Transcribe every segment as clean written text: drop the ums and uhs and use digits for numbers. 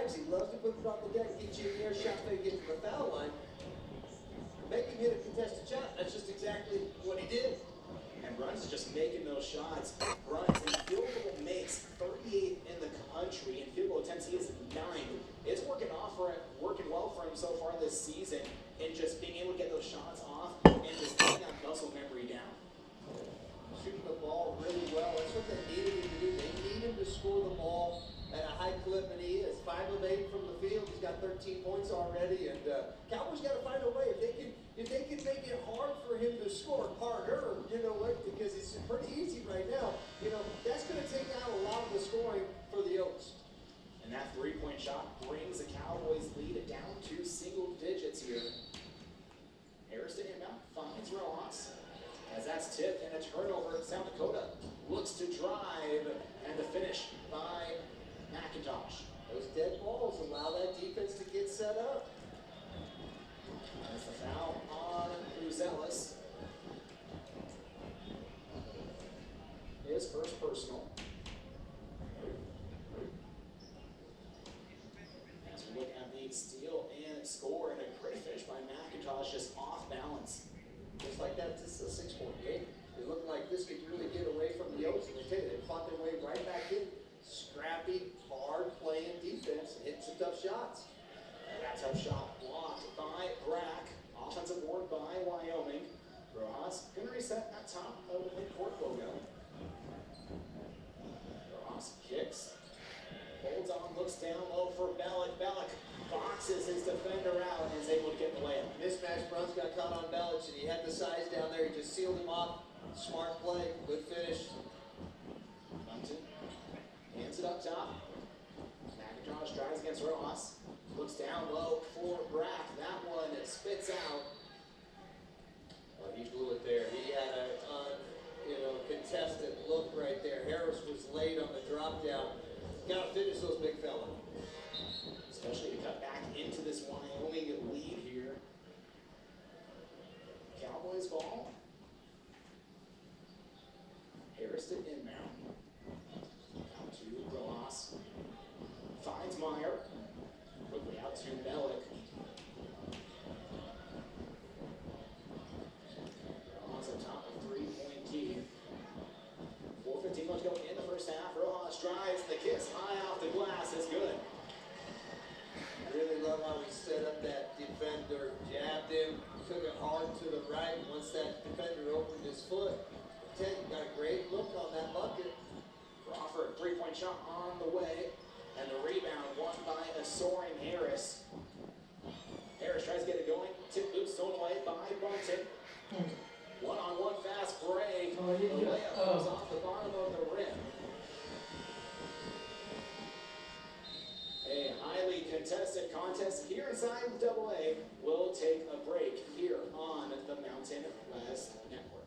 drives. He loves to put it on the deck, get you in the air shot, maybe get to the foul line. Make him hit a contested shot. That's just exactly what he did. And Bruns is just making those shots. Bruns in field goal makes 38th in the country. In field goal attempts, he is 9th. It's working well for him so far this season. And just being able to get those shots off and just getting that muscle memory down. Shooting the ball really well. That's what they needed him to do. They need him to score the ball at a high clip, and he is. 5 of 8 from the field. He's got 13 points already, and Cowboys got to find a way. If they can make it hard for him to score harder, you know what? Because it's pretty easy right now. You know that's going to take out a lot of the scoring for the Oaks. And that 3-point shot brings the Cowboys' lead down to single digits here. Harrison inbound finds Rojas. As that's tipped and a turnover, South Dakota looks to drive, and the finish by McIntosh. Those dead balls allow that defense to get set up. That's the foul on Uzelis. His first personal. As we look at the steal and score, and a great finish by McIntosh, just off balance. Just like that, this is a 6-point game. It looked like this could really get away from the Oaks, and they fought their way right back in. Scrappy, hard-playing defense, hitting some tough shots. And that tough shot blocked by Brack. Offensive board by Wyoming. Rojas going to reset that top of the midcourt logo. Rojas kicks, holds on, looks down low for Bellick. Bellick boxes his defender out and is able to get the layup. Mismatch, Bruns got caught on Bellich, and he had the size down there. He just sealed him off. Smart play, good finish. Bunton hands it up top. McIntosh drives against Rojas. Looks down low for Brack. That one spits out. Well, he blew it there. He had a contested look right there. Harris was late on the drop down. Got to finish those big fella. Especially to cut back into this Wyoming lead here. Cowboys ball. Harris to inbound. Out to Rojas. Finds Meyer. Quickly out to Bellick. Rojas on top of 3-point key. 4:15 left to go in the first half. Rojas drives the kiss high off the glass. It's good. I really love how he set up that defender, jabbed him, took it hard to the right. Once that defender opened his foot, Ted got a great look on that bucket. Crawford, 3-point shot on the way. And the rebound won by a soaring Harris. Harris tries to get it going. Tip boot stolen away by Bunton. One-on-one fast break. The layup comes off the bottom of the rim. A highly contested contest here inside AA. We'll take a break here on the Mountain West Network.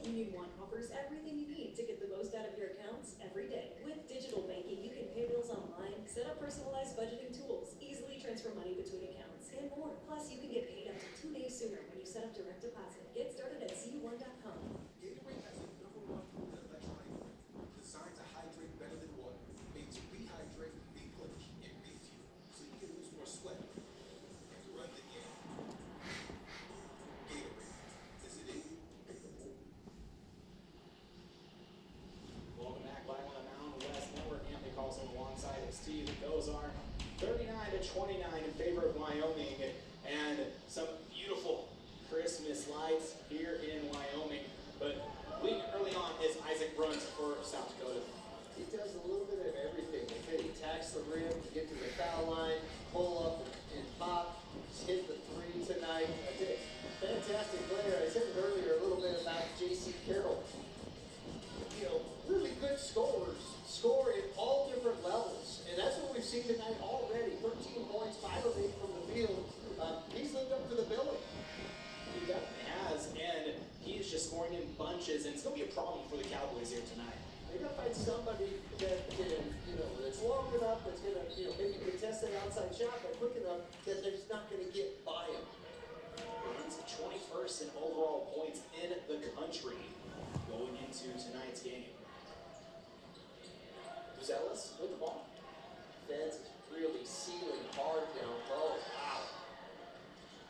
Union One offers everything you need to get the most out of your accounts every day. With digital banking, you can pay bills online, set up personalized budgeting tools, easily transfer money between accounts, and more. Plus, you can get paid up to 2 days sooner when you set up direct deposit. Get started at cu1.com. Gatorade has a #1 proven electrolyte formula designed to hydrate better than water, made to rehydrate, replenish, and refuel, so you can lose more sweat and run the game. Gatorade, is it in you? Welcome back live on the Mountain West Steve, those are 39-29 in favor of Wyoming, and some beautiful Christmas lights here in Wyoming. But leading early on is Isaac Bruns for South Dakota. He does a little bit of everything. He attacks the rim to get to the foul line, pull up and pop. He's hit the three tonight. I did. Fantastic player. I said it earlier a little bit about J.C. Carroll. You know, really good scorers. Score at all different levels. And that's what we've seen tonight already. 13 points, 5 of 8 from the field. He's lived up to the billing. He definitely has, and he's just scoring in bunches, and it's going to be a problem for the Cowboys here tonight. They gotta find somebody that can, you know, that's long enough, that's gonna, you know, maybe contest that outside shot, but quick enough that they're just not gonna get by him. He's 21st in overall points in the country going into tonight's game. Zealous with the ball. Feds is really sealing hard down low. Wow.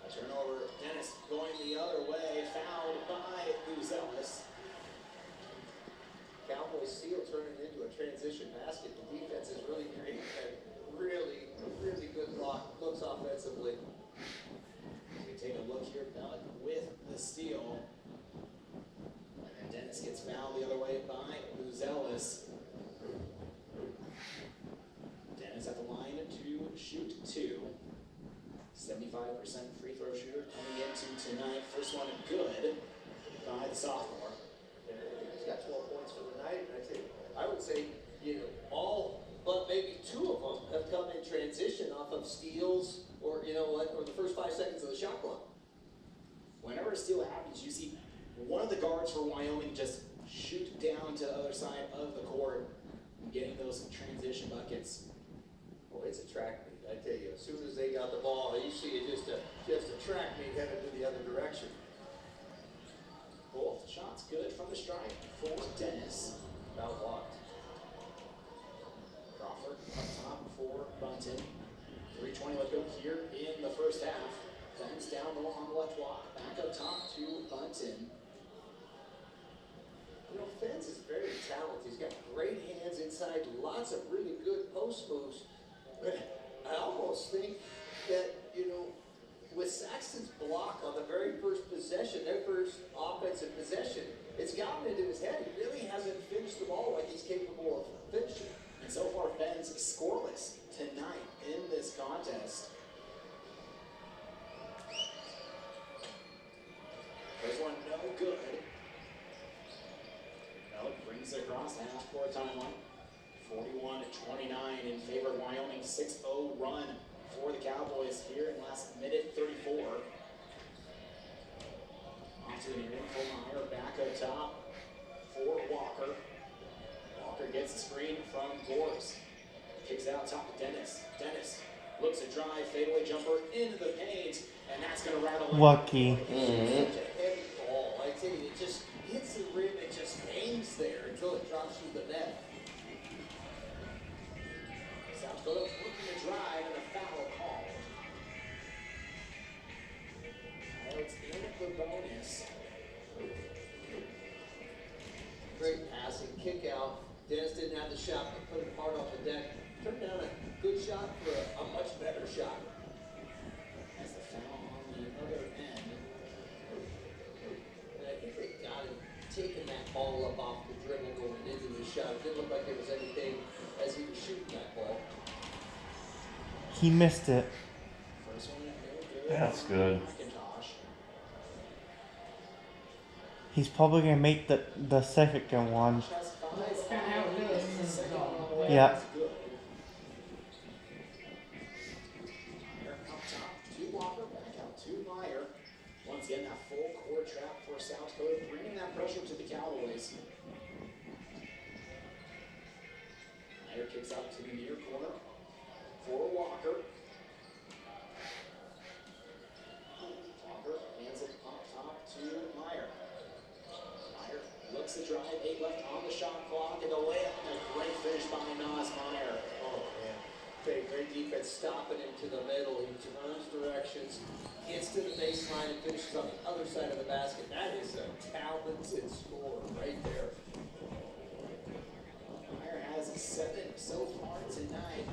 A turnover. Dennis going the other way, fouled by Buzelis. Cowboys steal, turning into a transition basket. The defense is really great and really good looks offensively. We take a look here, Bellick with the steal. And then Dennis gets fouled the other way by Buzelis. Dennis at the line to shoot two. 75% free throw shooter coming into tonight. First one good by the sophomore. He's got 12 points for the night, and I would say, you know, all but maybe 2 of them have come in transition off of steals or, you know what, or the first 5 seconds of the shot clock. Whenever a steal happens, you see one of the guards for Wyoming just shoot down to the other side of the court, getting those transition buckets. Well, it's a track meet, I tell you. As soon as they got the ball, you see it just a track meet headed to the other direction. Both shots good from the strike for Dennis. Foul blocked. Crawford up top for Bunton. 3:20 left go here in the first half. Fence down low on the left block. Back up top to Bunton. You know, Fence is very talented. He's got great hands inside, lots of really good post moves. But I almost think that, you know, with Saxton's block on the very first possession, their first offensive possession, it's gotten into his head. He really hasn't finished the ball like he's capable of finishing. And so far, Fens scoreless tonight in this contest. First one, no good. Bellick brings it across half court timeline. 41-29 in favor of Wyoming. 6-0 run for the Cowboys here in last minute 34. Onto the near for Meyer, back up top for Walker. Walker gets a screen from Gores. Kicks out top to Dennis. Dennis looks to drive, fadeaway jumper into the paint, and that's going to rattle in. Lucky. Such a heavy ball. I tell you, it just hits the rim, it just hangs there until it drops through the net. South Dakota looking to drive and a foul call. Coyotes in the bonus. Great passing, kick out. Dennis didn't have the shot, but put it hard off the deck. Turned down a good shot for a much better shot. As the foul on the other end. And I think they got him taking that ball up off the dribble going into the shot. It didn't look like there was anything as he was shooting that ball. He missed it. First one, no good. That's good. McIntosh. He's probably gonna make the second one. Has five. That's kinda how it goes. The second one on the way Yeah. is good. Meyer up top to Walker, back out to Meyer. Once again, that full court trap for South Dakota, bringing that pressure to the Cowboys. Meyer kicks out to the near corner for Walker. Walker hands it up top to Meyer. Meyer looks to drive, 8 left on the shot clock, and the layup, and a great finish by Nas Meyer. Oh, man. Okay, great defense stopping him to the middle. He turns directions, gets to the baseline, and finishes on the other side of the basket. That is a talented score right there. Meyer has 7 so far tonight.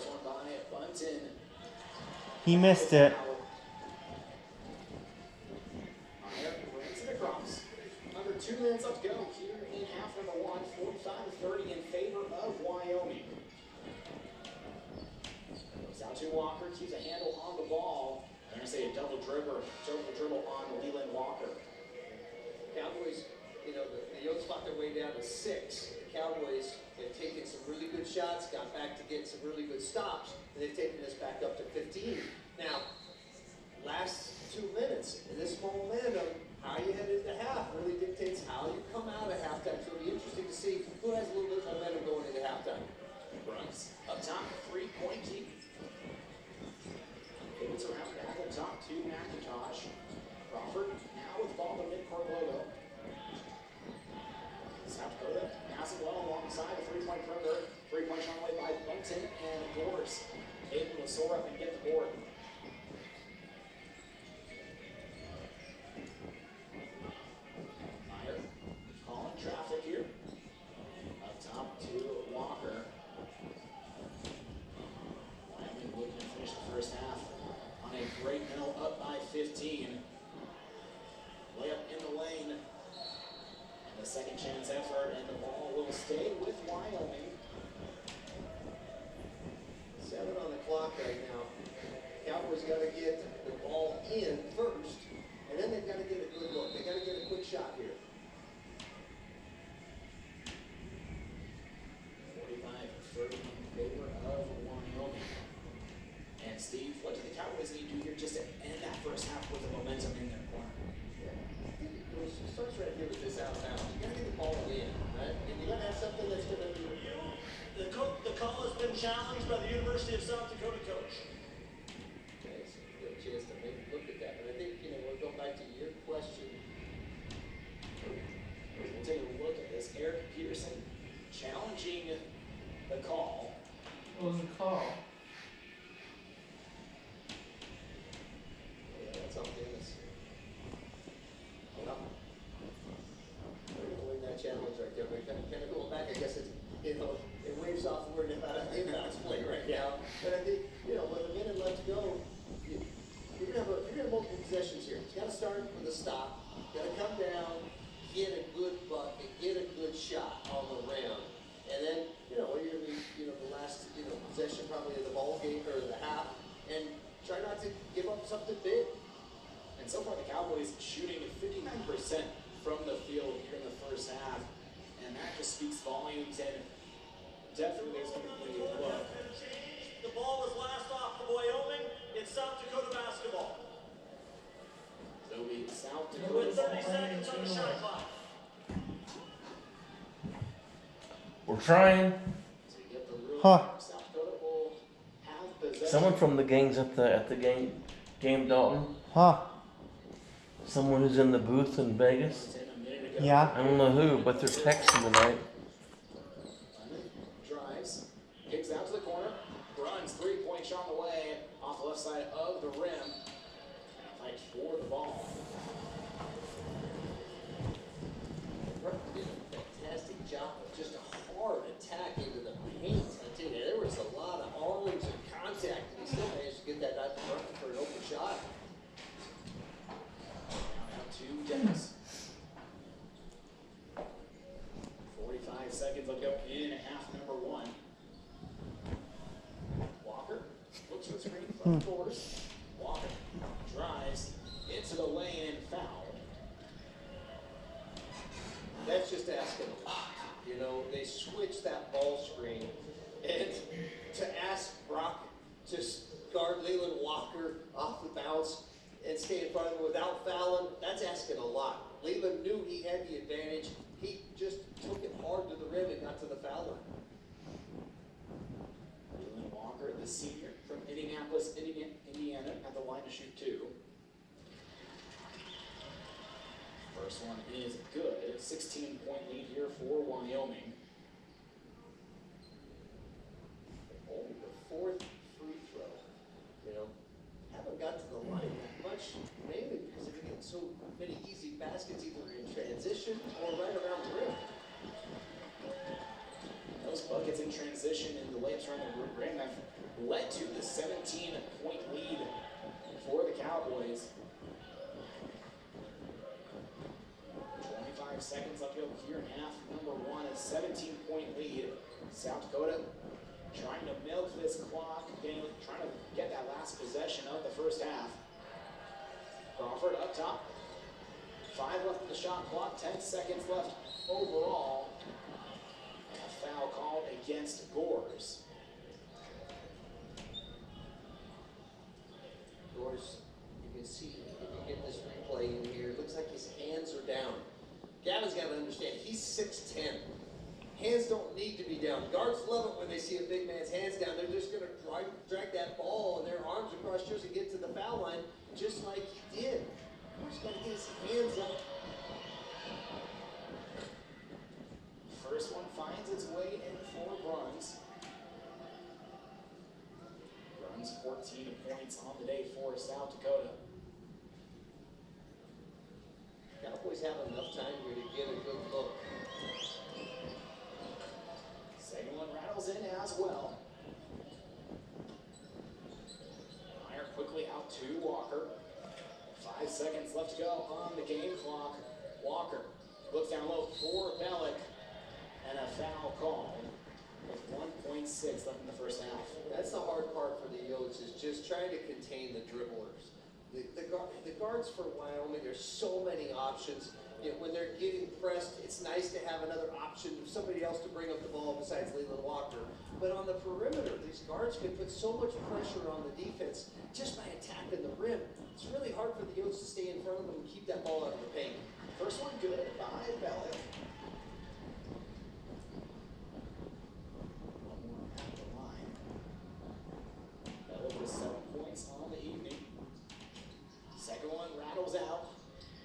First one by Bunton. He missed it. Meyer brings it across. Under 2 minutes left to go here in half number one. 45-30 in favor of Wyoming. Goes out to Walker, keeps a handle on the ball. I'm going to say a double dribble on Leland Walker. Cowboys, you know, the Yotes fought their way down to 6. The Cowboys have taken some really good shots, got back to get some really good stops, and they've taken us back up to 15. Now, last 2 minutes, and this momentum, how you head into half really dictates how you come out of halftime. So it'll be interesting to see who has a little bit of momentum going into halftime. Bruns up top, 3-point keep. Pivots around back up top to McIntosh. Crawford now with the ball in the midcourt logo. South Dakota passing well alongside the 3-point perimeter. 3-point shot away by Bunton and Gores able to soar up and get the board. Meyer calling traffic here. Up top to Walker. Wyoming looking to finish the first half on a great note, up by 15. Layup in the lane. And the second chance effort, and the ball will stay with Wyoming. 7 on the clock right now. Cowboys got to get the ball in first, and then they've got to get a good look. They got to get a quick shot here. 45-30 in favor of Wyoming. And Steve, what do the Cowboys need to do here just to end that first half with the momentum in their corner? I think it starts right here with this out of bounds. You got to get the ball in, right? And you got to have something that's going to be. The call has been challenged by the University of South Dakota coach. Okay, so you get a chance to maybe look at that. But I think, you know, we'll go back to your question. We'll take a look at this. Eric Peterson challenging the call. What was the call? Yeah, that's on Dennis. Well, we're going to win that challenge right there. But kind of going back, I guess it's, you know, it waves off the word about an inbounds play right now. But I think, you know, with a minute left to go, you're going to have multiple possessions here. You got to start with a stop. You got to come down, get a good bucket, get a good shot on the rim. And then, you know, you're going to be, you know, the last, you know, possession probably of the ball game or the half. And try not to give up something big. And so far, the Cowboys shooting 59% from the field here in the first half. And that just speaks volumes. And definitely there's going to be a look. The ball was last off of Wyoming. It's South Dakota basketball. So it'll be South Dakota. With 30 seconds on the shot clock. We're trying. To get the rule, Huh. South Dakota will have possession. Someone from the gang's at the game, Dalton. Huh. Someone who's in the booth in Vegas. A minute ago. Yeah. I don't know who, but they're texting tonight. Drives, kicks out to the corner, runs, 3-point shot on the way, off the left side of the rim. Fights for the ball. Rupp did a fantastic job of just a hard attack into the paint. I tell you, there was a lot of arms and contact, and he still managed to get that out to Rupp for an open shot. Now out to Dennis. 45 seconds left to go in half number one. Walker looks for the screen from Gores. Walker drives into the lane and fouled. That's just asking a lot. You know, they switched that ball screen, and to ask Brock to guard Leland Walker off the bounce and stay in front of him without fouling, that's asking a lot. Leland knew he had the advantage. He just took it hard to the rim and got to the foul line. Leland Walker, the senior from Indianapolis, Indiana, at the line to shoot 2. First one is good. 16-point lead here for Wyoming. Only the 4th free throw. You know, haven't got to the line that much, mainly because they're getting so many easy baskets either in transition or right around the rim. Those buckets in transition and the layups around the rim have led to the 17-point lead for the Cowboys. 25 seconds left to go here in half number one, a 17-point lead. South Dakota trying to milk this clock, trying to get that last possession of the first half. Crawford up top. 5 left in the shot clock, 10 seconds left overall. And a foul called against Gores. Gores, you can see, if you get this replay in here, it looks like his hands are down. Gavin's got to understand, he's 6'10". Hands don't need to be down. Guards love it when they see a big man's hands down. They're just going to drag that ball and their arms across yours and get to the foul line, just like he did. He's got to get his hands up. First one finds its way in for Bruns. Bruns 14 points on the day for South Dakota. Cowboys have enough time here to get a good look. Second one rattles in as well. Meyer quickly out to Walker. 5 seconds left to go on the game clock. Walker looks down low for Bellick. And a foul call with 1.6 left in the first half. That's the hard part for the Yotes, is just trying to contain the dribblers. The guards for Wyoming, there's so many options. You know, when they're getting pressed, it's nice to have another option of somebody else to bring up the ball besides Leland Walker. But on the perimeter, these guards can put so much pressure on the defense just by attacking the rim. It's really hard for the Yotes to stay in front of them and keep that ball out of the paint. First one good by Bellick. One more at the line. Bellick with 7 points on the evening. Second one rattles out.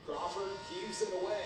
Crawford heaves it away.